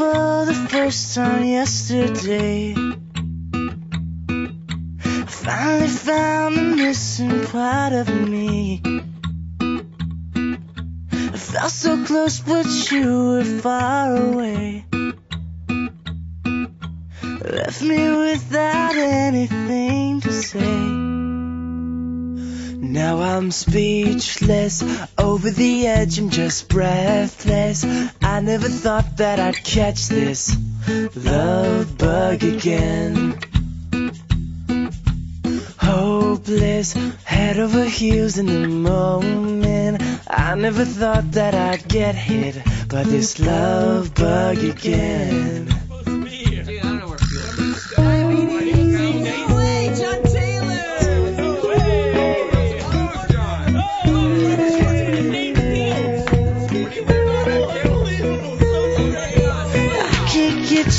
for the first time yesterday. I finally found the missing part of me. I felt so close, but you were far away. Left me without anything to say. Now I'm speechless, over the edge, I'm just breathless. I never thought that I'd catch this love bug again. Hopeless, head over heels in the moment. I never thought that I'd get hit by this love bug again.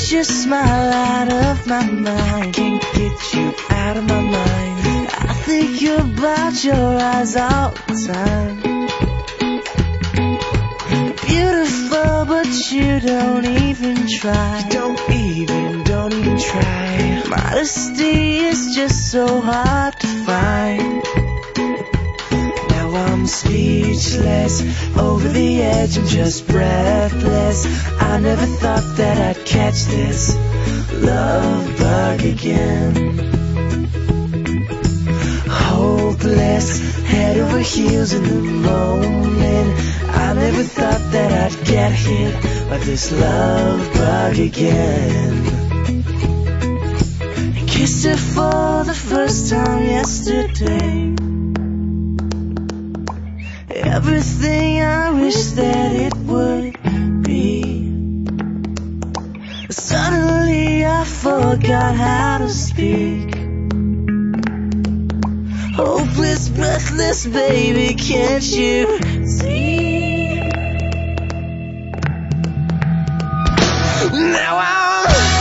Your smile out of my mind, can't get you out of my mind. I think about your eyes all the time. Beautiful, but you don't even try. Don't even try. Modesty is just so hard to find. Now I'm speechless, over the edge, I'm just breathless. I never thought that I'd catch this love bug again. Hopeless, head over heels in the moment. I never thought that I'd get hit by this love bug again. I kissed her for the first time yesterday. Everything I wish that it would be. Suddenly I forgot how to speak. Hopeless, breathless, baby, can't you see? Now I'm